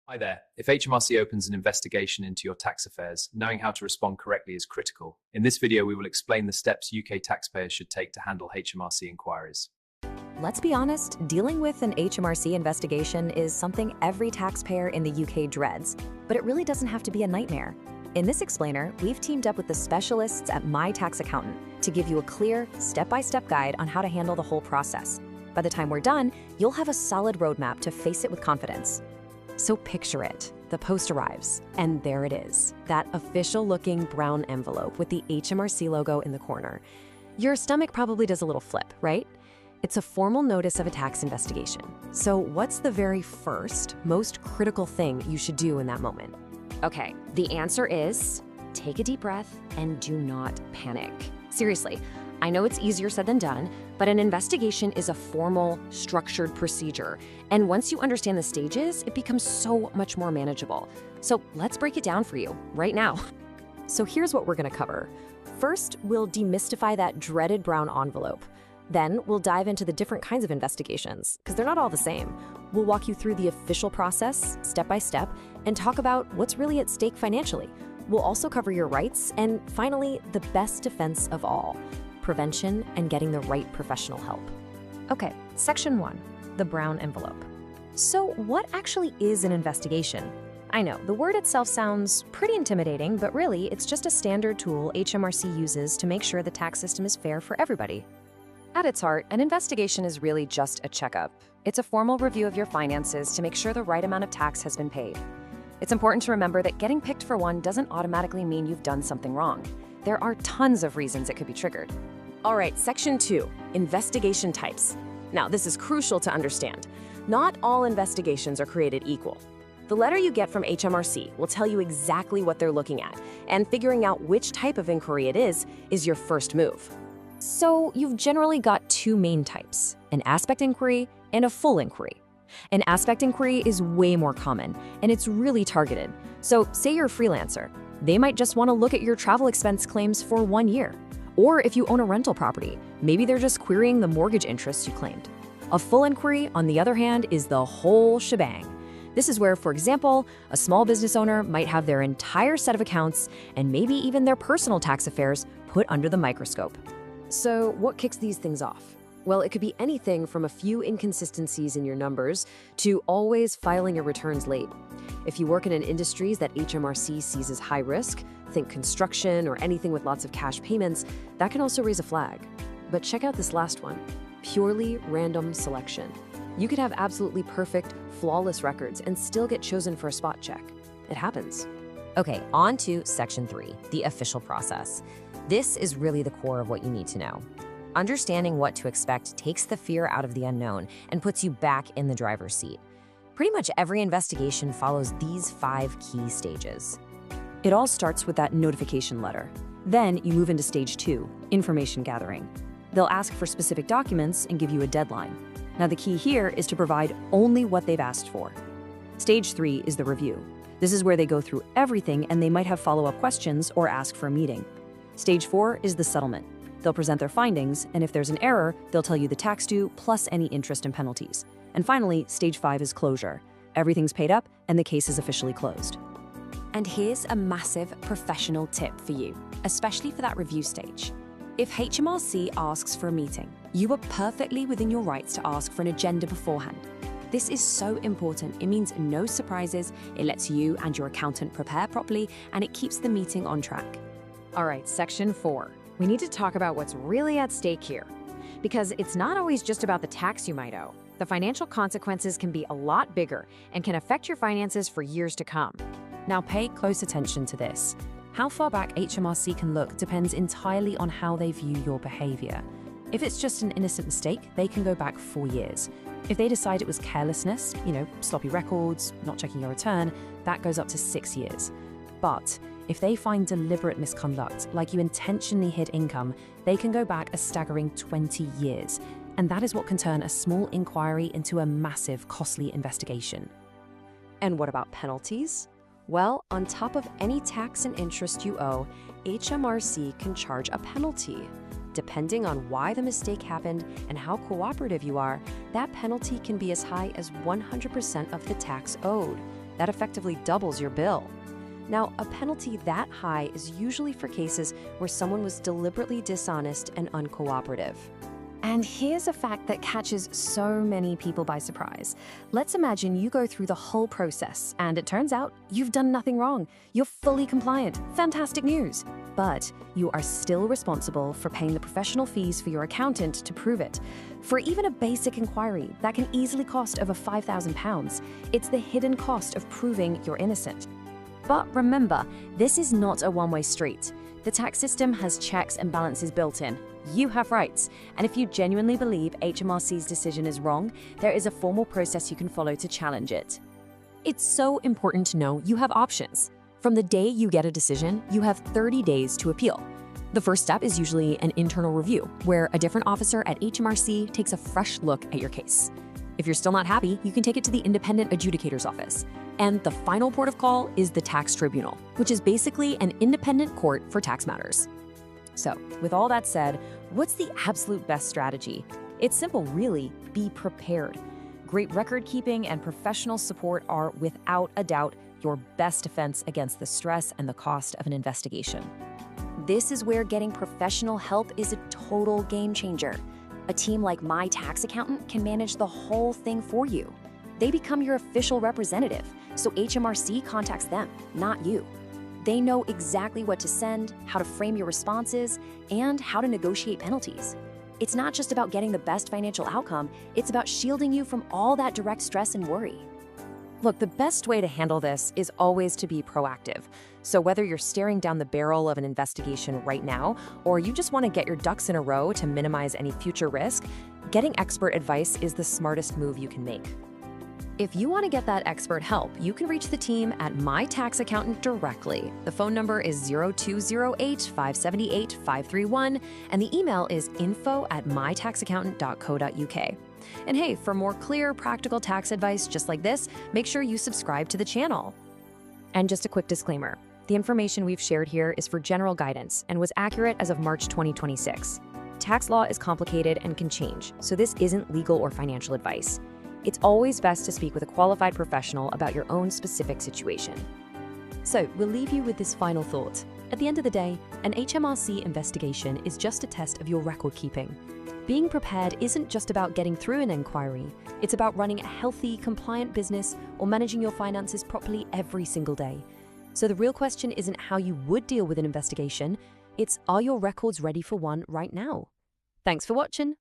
Hi there. If HMRC opens an investigation into your tax affairs, knowing how to respond correctly is critical. In this video, we will explain the steps UK taxpayers should take to handle HMRC inquiries. Let's be honest, dealing with an HMRC investigation is something every taxpayer in the UK dreads, but it really doesn't have to be a nightmare. In this explainer, we've teamed up with the specialists at My Tax Accountant to give you a clear, step-by-step guide on how to handle the whole process. By the time we're done, you'll have a solid roadmap to face it with confidence. So picture it. The post arrives, and there it is, that official-looking brown envelope with the HMRC logo in the corner. Your stomach probably does a little flip, right? It's a formal notice of a tax investigation. So what's the very first, most critical thing you should do in that moment? Okay, the answer is take a deep breath and do not panic. Seriously, I know it's easier said than done, but an investigation is a formal, structured procedure. And once you understand the stages, it becomes so much more manageable. So let's break it down for you right now. So here's what we're gonna cover. First, we'll demystify that dreaded brown envelope. Then we'll dive into the different kinds of investigations, because they're not all the same. We'll walk you through the official process, step by step, and talk about what's really at stake financially. We'll also cover your rights, and finally, the best defense of all, prevention and getting the right professional help. Okay, section 1, the brown envelope. So what actually is an investigation? I know, the word itself sounds pretty intimidating, but really, it's just a standard tool HMRC uses to make sure the tax system is fair for everybody. At its heart, an investigation is really just a checkup. It's a formal review of your finances to make sure the right amount of tax has been paid. It's important to remember that getting picked for one doesn't automatically mean you've done something wrong. There are tons of reasons it could be triggered. All right, section 2, investigation types. Now, this is crucial to understand. Not all investigations are created equal. The letter you get from HMRC will tell you exactly what they're looking at, and figuring out which type of inquiry it is your first move. So you've generally got two main types, an aspect inquiry and a full inquiry. An aspect inquiry is way more common, and it's really targeted. So say you're a freelancer, they might just want to look at your travel expense claims for 1 year. Or if you own a rental property, maybe they're just querying the mortgage interests you claimed. A full inquiry, on the other hand, is the whole shebang. This is where, for example, a small business owner might have their entire set of accounts and maybe even their personal tax affairs put under the microscope. So what kicks these things off? Well, it could be anything from a few inconsistencies in your numbers to always filing your returns late. If you work in an industry that HMRC sees as high risk, think construction or anything with lots of cash payments, that can also raise a flag. But check out this last one, purely random selection. You could have absolutely perfect, flawless records and still get chosen for a spot check. It happens. Okay, on to section 3, the official process. This is really the core of what you need to know. Understanding what to expect takes the fear out of the unknown and puts you back in the driver's seat. Pretty much every investigation follows these 5 key stages. It all starts with that notification letter. Then you move into stage 2, information gathering. They'll ask for specific documents and give you a deadline. Now the key here is to provide only what they've asked for. Stage 3 is the review. This is where they go through everything and they might have follow-up questions or ask for a meeting. Stage 4 is the settlement. They'll present their findings, and if there's an error, they'll tell you the tax due plus any interest and penalties. And finally, stage 5 is closure. Everything's paid up and the case is officially closed. And here's a massive professional tip for you, especially for that review stage. If HMRC asks for a meeting, you are perfectly within your rights to ask for an agenda beforehand. This is so important. It means no surprises, it lets you and your accountant prepare properly, and it keeps the meeting on track. All right, section 4. We need to talk about what's really at stake here. Because it's not always just about the tax you might owe. The financial consequences can be a lot bigger and can affect your finances for years to come. Now pay close attention to this. How far back HMRC can look depends entirely on how they view your behavior. If it's just an innocent mistake, they can go back 4 years. If they decide it was carelessness, sloppy records, not checking your return, that goes up to 6 years. But if they find deliberate misconduct, like you intentionally hid income, they can go back a staggering 20 years. And that is what can turn a small inquiry into a massive, costly investigation. And what about penalties? Well, on top of any tax and interest you owe, HMRC can charge a penalty. Depending on why the mistake happened and how cooperative you are, that penalty can be as high as 100% of the tax owed. that effectively doubles your bill. Now, a penalty that high is usually for cases where someone was deliberately dishonest and uncooperative. And here's a fact that catches so many people by surprise. Let's imagine you go through the whole process, and it turns out you've done nothing wrong. You're fully compliant. Fantastic news. But you are still responsible for paying the professional fees for your accountant to prove it. For even a basic inquiry, that can easily cost over £5,000. It's the hidden cost of proving you're innocent. But remember, this is not a one-way street. The tax system has checks and balances built in. You have rights, and if you genuinely believe HMRC's decision is wrong, there is a formal process you can follow to challenge it. It's so important to know you have options. From the day you get a decision, you have 30 days to appeal. The first step is usually an internal review, where a different officer at HMRC takes a fresh look at your case. If you're still not happy, you can take it to the independent adjudicator's office. And the final port of call is the tax tribunal, which is basically an independent court for tax matters. So, with all that said, what's the absolute best strategy? It's simple, really. Be prepared. Great record keeping and professional support are, without a doubt, your best defense against the stress and the cost of an investigation. This is where getting professional help is a total game changer. A team like My Tax Accountant can manage the whole thing for you. They become your official representative, so HMRC contacts them, not you. They know exactly what to send, how to frame your responses, and how to negotiate penalties. It's not just about getting the best financial outcome, it's about shielding you from all that direct stress and worry. Look, the best way to handle this is always to be proactive. So whether you're staring down the barrel of an investigation right now, or you just want to get your ducks in a row to minimize any future risk, getting expert advice is the smartest move you can make. If you want to get that expert help, you can reach the team at My Tax Accountant directly. The phone number is 0208-578-531, and the email is info@mytaxaccountant.co.uk. And hey, for more clear, practical tax advice just like this, make sure you subscribe to the channel. And just a quick disclaimer, the information we've shared here is for general guidance and was accurate as of March 2026. Tax law is complicated and can change, so this isn't legal or financial advice. It's always best to speak with a qualified professional about your own specific situation. So, we'll leave you with this final thought. At the end of the day, an HMRC investigation is just a test of your record keeping. Being prepared isn't just about getting through an inquiry, it's about running a healthy, compliant business or managing your finances properly every single day. So the real question isn't how you would deal with an investigation, it's are your records ready for one right now? Thanks for watching.